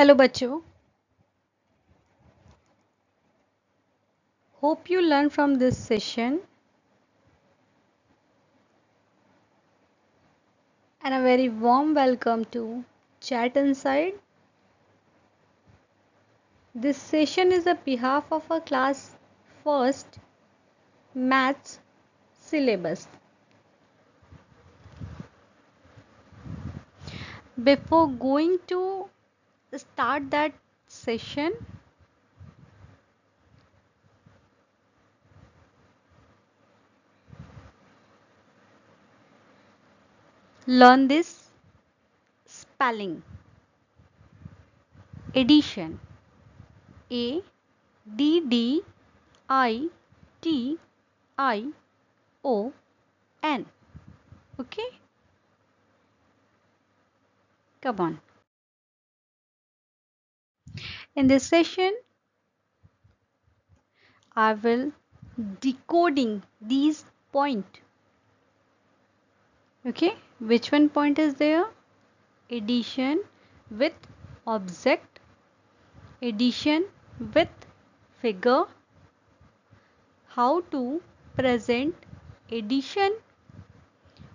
Hello बच्चों, hope you learn from this session and a very warm welcome to Chat Inside. This session is a behalf of our class first maths syllabus. Before going to start that session, learn this spelling. Addition. A D D I T I O N. Okay? Come on. In this session, I will decoding these point. Okay, which one point is there? Addition with object, addition with figure, how to present addition,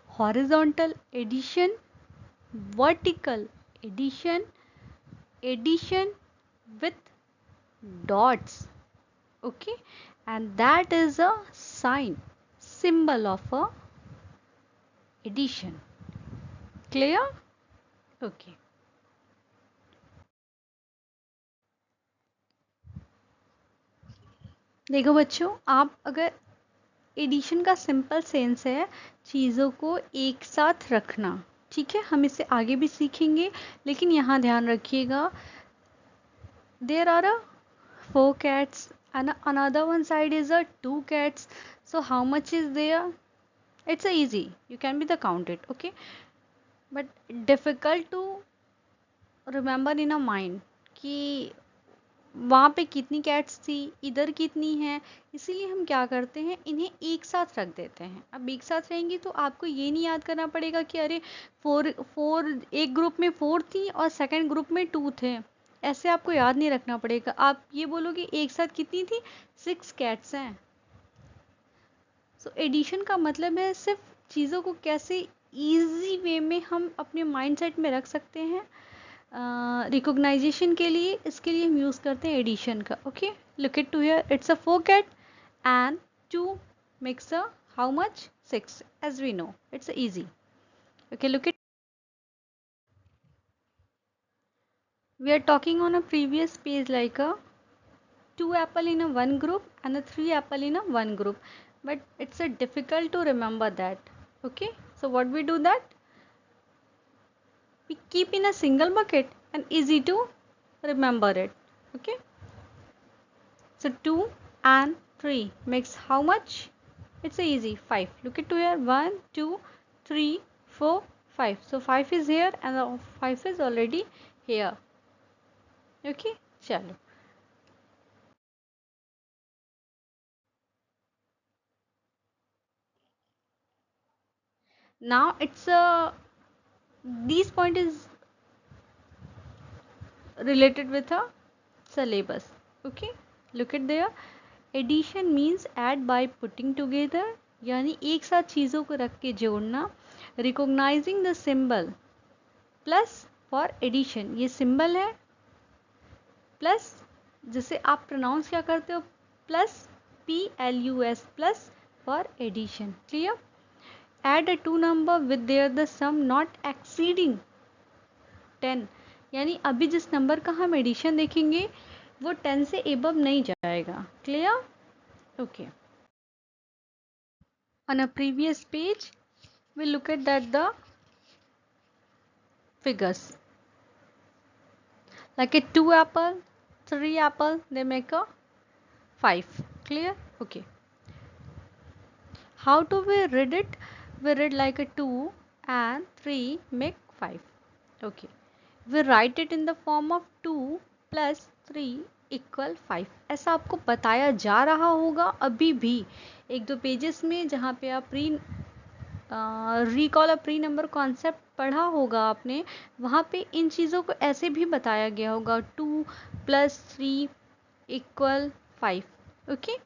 horizontal addition, vertical addition, addition with dots. Okay, and that is a sign, symbol of a addition. Clear? Okay. देखो बच्चों, आप अगर addition का simple sense है चीज़ों को एक साथ रखना, ठीक है, हम इसे आगे भी सीखेंगे, लेकिन यहाँ ध्यान रखिएगा, there are a 4 cats and another one side is a 2 cats, so how much is there? It's easy, you can be the count it, okay, but difficult to remember in a mind कि वहाँ पे कितनी cats थी, इधर कितनी है, इसीलिए हम क्या करते हैं, इन्हें एक साथ रख देते हैं। अब एक साथ रहेंगी तो आपको ये नहीं याद करना पड़ेगा कि अरे फोर फोर एक ग्रुप में 4 थी और सेकंड ग्रुप में 2 थे, ऐसे आपको याद नहीं रखना पड़ेगा। आप ये बोलोगे एक साथ कितनी थी, 6 कैट्स हैं। सो एडिशन का मतलब है सिर्फ चीज़ों को कैसे ईजी वे में हम अपने माइंडसेट में रख सकते हैं। रिकॉग्नाइजेशन के लिए, इसके लिए हम यूज़ करते हैं एडिशन का। Okay, look it to here, it's a 4 cat and 2 makes a how much, 6, as we know, it's easy. Okay, look it, we are talking on a previous page like a 2 apple in a one group and a 3 apple in a one group, but it's a difficult to remember that. Okay, so what we do that, we keep in a single bucket and easy to remember it. Okay, so 2 and 3 makes how much? It's easy, 5. Look at here, 1, 2, 3, 4, 5. So 5 is here and 5 is already here. Okay, chalo. Now it's these point is related with a syllabus. Okay, look at there. Addition means add by putting together, यानी एक साथ चीज़ों को रख के जोड़ना. Recognizing the symbol plus for addition, ये symbol है, प्लस जिसे आप प्रोनाउंस क्या करते हो, plus PLUS, plus for addition. Clear? Add a 2 number with there the sum not exceeding 10, यानी अभी जिस नंबर का हम एडिशन देखेंगे वो 10 से एबव नहीं जाएगा. Clear? Okay. On a previous page we look at that the figures like a 2 apple, 3 apple, they make a 5. Clear? Okay. How do we read it? We read like a 2 and 3 make 5. Okay. We write it in the form of 2 plus 3 equal 5. ऐसा आपको बताया जा रहा होगा अभी भी एक दो पेजेस में, जहाँ पे आप प्री रिकॉल अ प्री नंबर कॉन्सेप्ट पढ़ा होगा आपने, वहाँ पे इन चीज़ों को ऐसे भी बताया गया होगा, 2 + 3 = 5, ओके।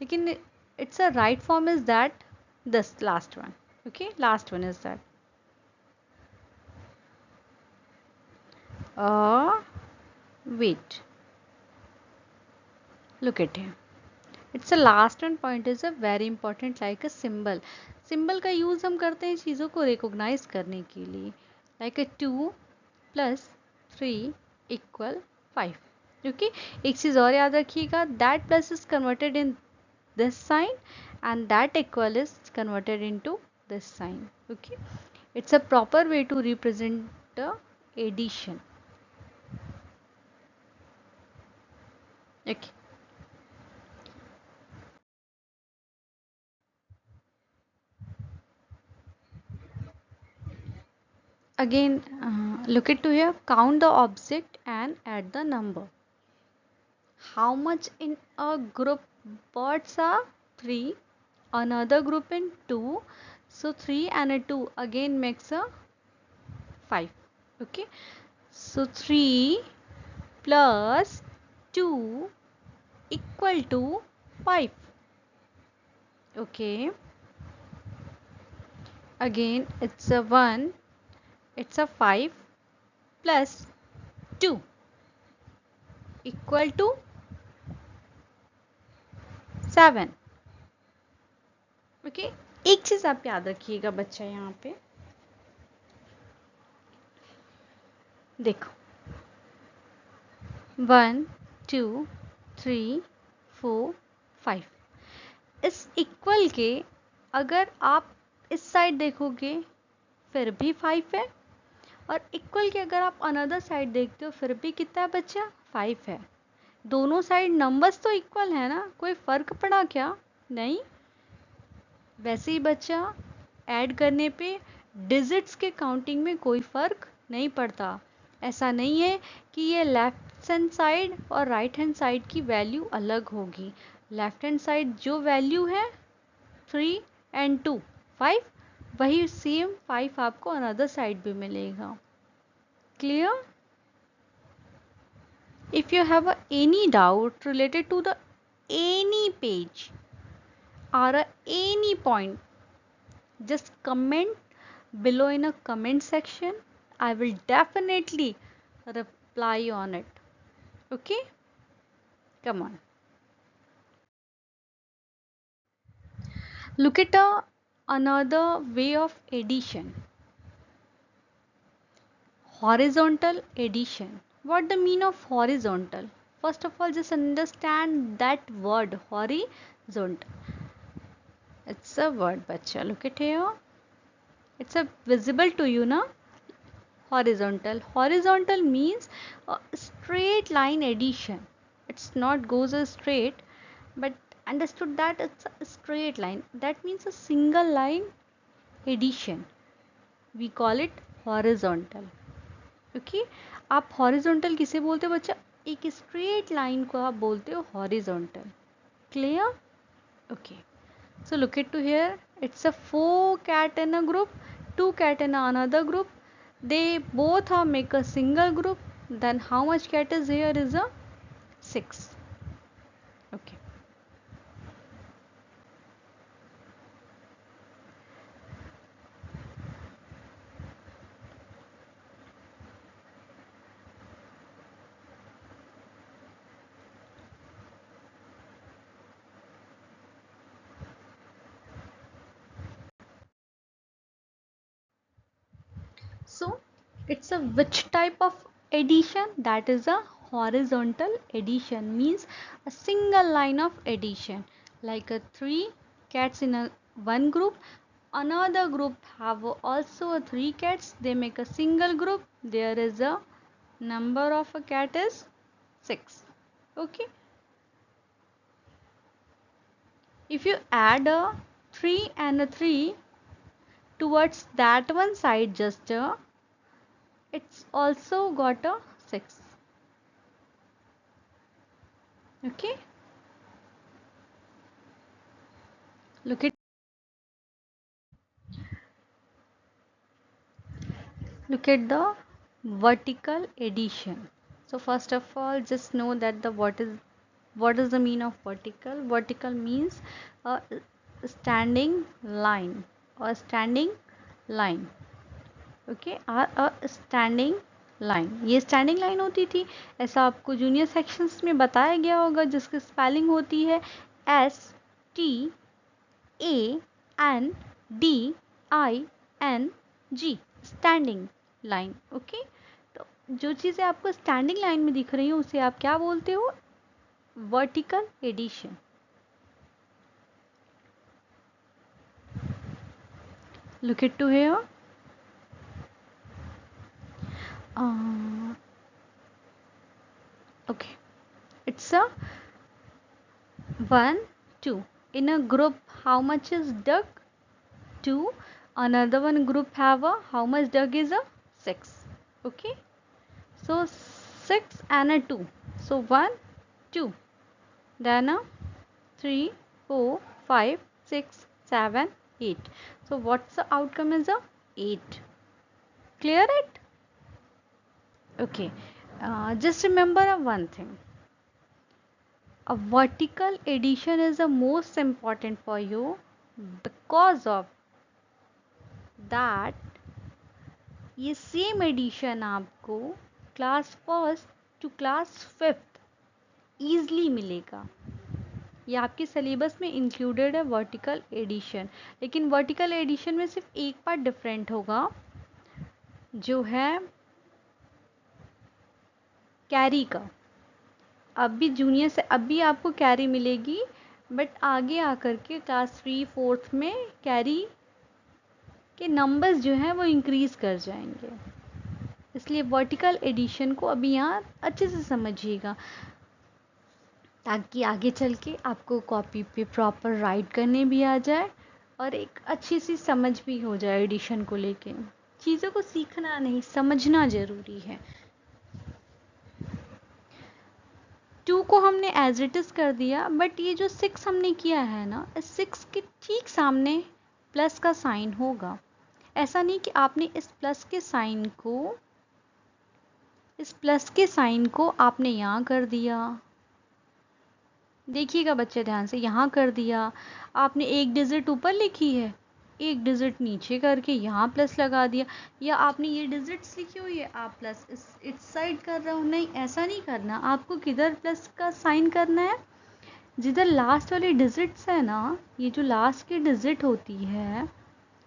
लेकिन it's a right form is that this last one, okay, last one is that wait, look at here. It's a last one point is a very important like a symbol. Symbol का use हम करते हैं चीज़ों को recognise करने के लिए, like a 2 + 3 = 5, okay. एक चीज़ और याद रखिएगा, that plus is converted in this sign and that equal is converted into this sign, okay. It's a proper way to represent the addition, okay. Again, look at to here, count the object and add the number. How much in a group? Birds are 3, another group in 2, so 3 and a 2 again makes a 5, okay. So 3 plus 2 equal to 5, okay. Again it's a 1, it's a 5 plus 2 equal to 7, okay. एक चीज आप याद रखिएगा बच्चा, यहाँ पे देखो, 1 2 3 4 5, इस इक्वल के अगर आप इस साइड देखोगे फिर भी 5 है, और इक्वल के अगर आप अनदर साइड देखते हो फिर भी कितना है बच्चा, 5 है। दोनों साइड नंबर्स तो इक्वल है ना, कोई फर्क पड़ा क्या, नहीं। वैसे ही बच्चा ऐड करने पे डिजिट्स के काउंटिंग में कोई फर्क नहीं पड़ता। ऐसा नहीं है कि ये लेफ्ट हैंड साइड और राइट हैंड साइड की वैल्यू अलग होगी। लेफ्ट हैंड साइड जो वैल्यू है 3 and 2 5, वही सेम 5 आपको अनदर साइड भी मिलेगा। Clear? If you have any doubt related to the any page or any point, just comment below in a comment section. I will definitely reply on it, okay. Come on, look at another way of addition, horizontal addition. What the mean of horizontal? First of all, just understand that word horizontal. It's a word, bacha. Look at here, it's a visible to you na. Horizontal, horizontal means a straight line addition. It's not goes a straight, but understood that it's a straight line, that means a single line addition, we call it horizontal, okay. आप horizontal किसे बोलते हो बच्चा, एक straight line को आप बोलते हो horizontal, clear, okay. So look at to here, it's a 4 cat in a group, 2 cat in another group, they both are make a single group, then how much cat is here is a 6, okay. So it's a which type of addition, that is a horizontal addition, means a single line of addition, like a 3 cats in a one group, another group have also a 3 cats, they make a single group, there is a number of a cat is 6, okay. If you add a 3 and a 3 towards that one side, just it's also got a 6, okay. Look at Look at the vertical addition. So first of all, just know that the what is the mean of vertical. Vertical means a standing line or standing line. Okay or a standing line, ये standing line होती थी, ऐसा आपको junior sections में बताया गया होगा, जिसकी स्पेलिंग होती है STANDING, स्टैंडिंग लाइन। ओके, तो जो चीज़ें आपको स्टैंडिंग लाइन में दिख रही हैं उसे आप क्या बोलते हो? Vertical addition. Look it to here. Okay, it's a 1 2 in a group. How much is duck? 2. Another one group have a how much duck is a 6. Okay, so 6 and a 2, so 1 2, then a 3 4 5 6 7 8. So what's the outcome is a 8. Clear it? Okay, just remember one thing. A vertical addition is the most important for you because of that ये same addition आपको class first to class fifth easily मिलेगा। ये आपके syllabus में included है vertical addition, लेकिन vertical addition में सिर्फ एक पार्ट डिफरेंट होगा, जो है कैरी का। अभी जूनियर से अभी आपको कैरी मिलेगी, बट आगे आकर के क्लास 3 4 में कैरी के नंबर्स जो हैं वो इंक्रीज कर जाएंगे। इसलिए वर्टिकल एडिशन को अभी यहाँ अच्छे से समझिएगा, ताकि आगे चल के आपको कॉपी पे प्रॉपर राइट करने भी आ जाए और एक अच्छी सी समझ भी हो जाए एडिशन को लेके। चीज़ों को सीखना नहीं, समझना ज़रूरी है। 2 को हमने एज इट इज़ कर दिया, बट ये जो 6 हमने किया है ना, इस 6 के ठीक सामने प्लस का साइन होगा। ऐसा नहीं कि आपने इस प्लस के साइन को आपने यहाँ कर दिया। देखिएगा बच्चे ध्यान से, यहाँ कर दिया आपने, एक डिजिट ऊपर लिखी है, एक डिजिट नीचे करके यहाँ प्लस लगा दिया, या आपने ये डिजिट्स लिखी हुई है, आप प्लस इस साइड कर रहे हो। नहीं, ऐसा नहीं करना। आपको किधर प्लस का साइन करना है? जिधर लास्ट वाले डिजिट्स है ना, ये जो लास्ट की डिजिट होती है,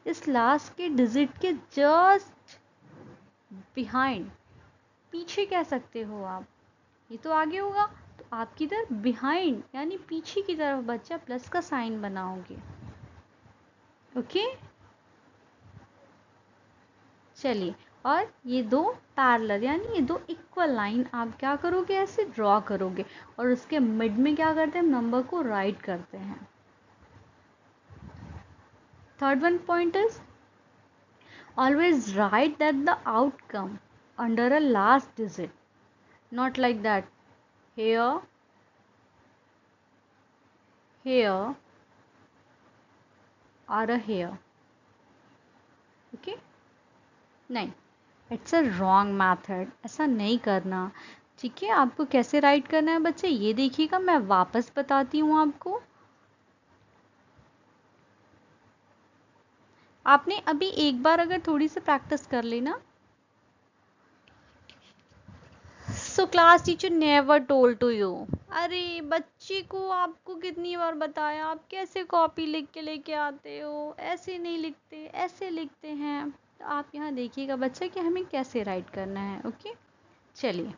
इस लास्ट के डिजिट के जस्ट बिहाइंड, पीछे कह सकते हो आप, ये तो आगे होगा, तो आप किधर बिहाइंड यानी पीछे की तरफ बच्चा प्लस का साइन बनाओगे। ओके, चलिए, और ये दो पैरेलल यानी ये दो इक्वल लाइन आप क्या करोगे? ऐसे ड्रॉ करोगे, और उसके मिड में क्या करते हैं? हम नंबर को राइट करते हैं। Third one point is always right that the outcome under a last digit, not like that here or a here। okay, नहीं, इट्स अ रॉन्ग मैथड, ऐसा नहीं करना। ठीक है, आपको कैसे राइट करना है बच्चे, ये देखिएगा, मैं वापस बताती हूँ आपको। आपने अभी एक बार अगर थोड़ी सी प्रैक्टिस कर लेना, so class teacher never told to you. अरे बच्चे को आपको कितनी बार बताया, आप कैसे कॉपी लिख के लेके आते हो? ऐसे नहीं लिखते, ऐसे लिखते हैं। तो आप यहाँ देखिएगा बच्चा कि हमें कैसे राइट करना है। ओके, चलिए,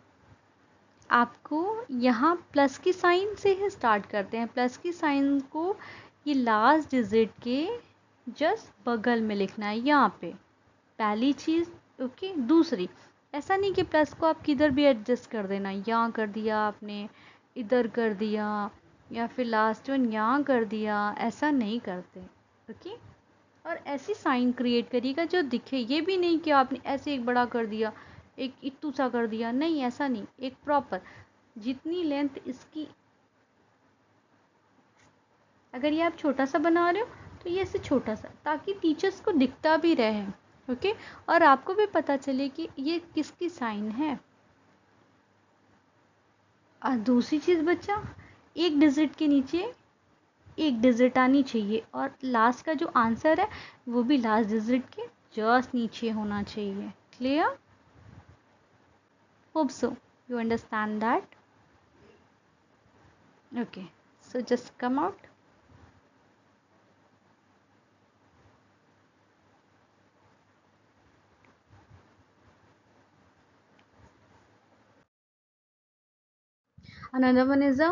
आपको यहाँ प्लस की साइन से ही स्टार्ट करते हैं। प्लस की साइन को ये लास्ट डिजिट के जस्ट बगल में लिखना है, यहाँ पे पहली चीज़। ओके, दूसरी, ऐसा नहीं कि प्लस को आप किधर भी एडजस्ट कर देना, यहाँ कर दिया आपने, इधर कर दिया, या फिर लास्ट वन यहाँ कर दिया, ऐसा नहीं करते। ओके, और ऐसी साइन क्रिएट करिएगा जो दिखे, ये भी नहीं कि आपने ऐसे एक बड़ा कर दिया, एक इत्तू सा कर दिया, नहीं, ऐसा नहीं। एक प्रॉपर, जितनी लेंथ इसकी, अगर ये आप छोटा सा बना रहे हो तो ये ऐसे छोटा सा, ताकि टीचर्स को दिखता भी रहे ओके, और आपको भी पता चले कि ये किसकी साइन है। और दूसरी चीज़ बच्चा, एक डिजिट के नीचे एक डिजिट आनी चाहिए और लास्ट का जो आंसर है वो भी लास्ट डिजिट के जस्ट नीचे होना चाहिए। Clear? Hope so you understand that. Okay, so just come out. Another one is a,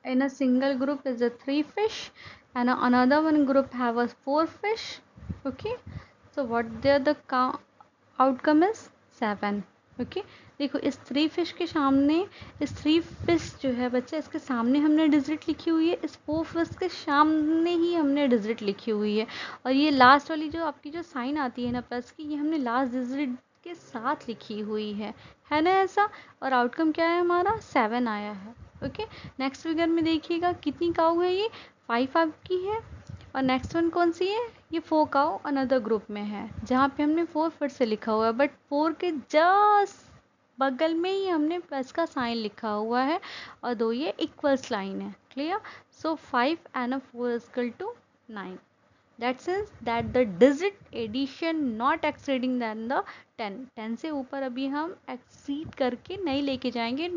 in a single group is a 3 fish, and another one group have a 4 fish. Okay, so what there the outcome is 7. Okay, देखो इस 3 fish के सामने, इस 3 fish जो है बच्चे, इसके सामने हमने डिजिट लिखी हुई है, इस 4 फिश के सामने ही हमने डिजिट लिखी हुई है, और ये लास्ट वाली जो आपकी जो साइन आती है ना प्लस की, ये हमने लास्ट डिजिट के साथ लिखी हुई है ना ऐसा। और आउटकम क्या है हमारा 7 आया है। ओके, नेक्स्ट फिगर में देखिएगा कितनी काऊ है, ये 5 आपकी है, और नेक्स्ट वन कौन सी है, ये 4 काऊ अनदर ग्रुप में है, जहाँ पे हमने 4 फिर से लिखा हुआ है, बट 4 के जस्ट बगल में ही हमने प्लस का साइन लिखा हुआ है, और दो ये इक्वल्स लाइन है। Clear? So 5 and 4 is equal to 9. That says that the digit addition not exceeding than the 10. 10 से ऊपर अभी हम exceed करके नहीं लेके जाएंगे,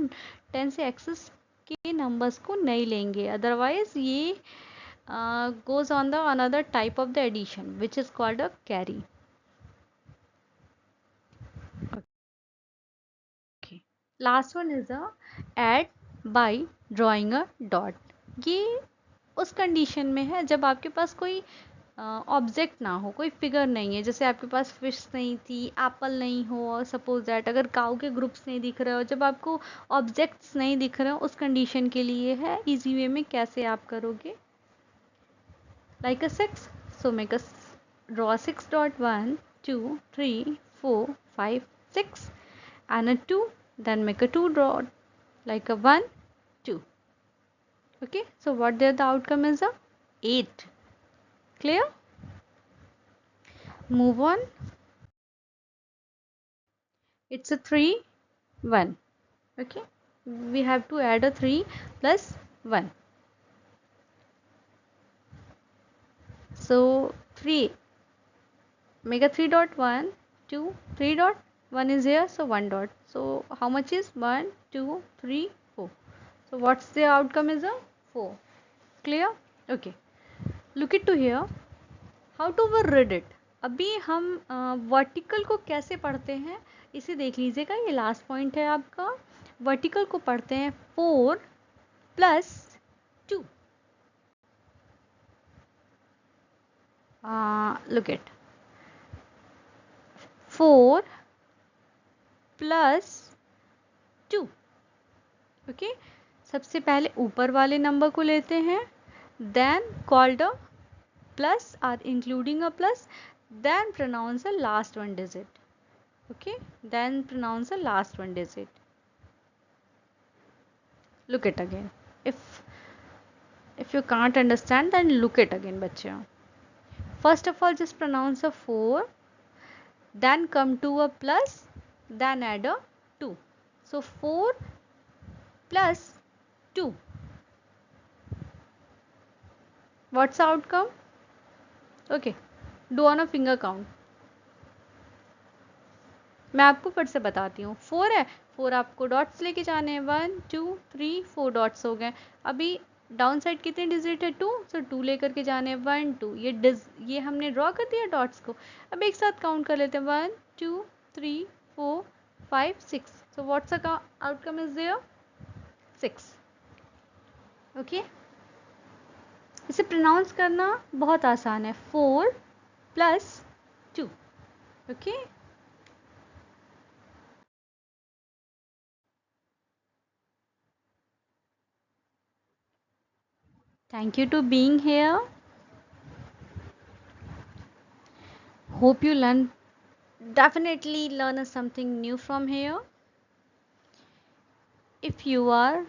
10 से excess के numbers को नहीं लेंगे, otherwise ये goes on the another type of the addition which is called a carry. Okay. Last one is a add by drawing a dot. ये उस कंडीशन में है जब आपके पास कोई ऑब्जेक्ट ना हो, कोई फिगर नहीं है, जैसे आपके पास फिश नहीं थी, एप्पल नहीं हो, और सपोज दैट अगर काऊ के ग्रुप्स नहीं दिख रहे हो, जब आपको ऑब्जेक्ट्स नहीं दिख रहे हो, उस कंडीशन के लिए है इजी वे में कैसे आप करोगे, like a 6. So make a draw 6 dot 1 2 3 4 5 6 and a 2, then make a 2 dot like a 1 2. Okay, so what there the outcome is a 8. Clear? Move on. It's a 3 1. Okay, we have to add a 3 plus 1. So 3, make a 3 dot 1 2 3 dot 1 is here, so 1 dot, so how much is 1 2 3 4, so what's the outcome is a 4. Clear? Okay, look it to here, how to we read it. अभी हम vertical को कैसे पढ़ते हैं इसे देख लीजिएगा, ये लास्ट पॉइंट है आपका। वर्टिकल को पढ़ते हैं 4 plus 2, look it, 4 plus 2. Okay, सबसे पहले ऊपर वाले नंबर को लेते हैं, then called a plus or including a plus, then pronounce a last one digit. Okay, then pronounce a last one digit. Look it again, if you can't understand then look it again बच्चे. First of all just pronounce a 4, then come to a plus, then add a 2. So 4 plus 2, what's the outcome? Okay, do on a finger count. मैं आपको फिर से बताती हूँ, 4 है, 4 आपको dots लेके जाने हैं, 1 2 3 4 डॉट्स हो गए. अभी डाउन साइड कितने डिजिट है 2, सो 2 लेकर के जाने हैं 1 2, ये हमने ड्रॉ कर दिया डॉट्स को. अब एक साथ काउंट कर लेते हैं 1 2 3 4 5 6, so what's the outcome is there 6. Okay, इसे प्रोनाउंस करना बहुत आसान है, 4 plus 2. Okay, thank you to being here. Hope you definitely learn something new from here. If you are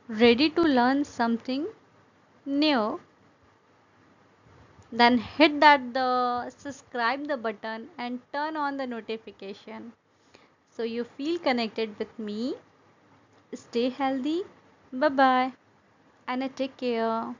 ready to learn something new, then hit that the subscribe the button and turn on the notification so you feel connected with me. Stay healthy. Bye bye and take care.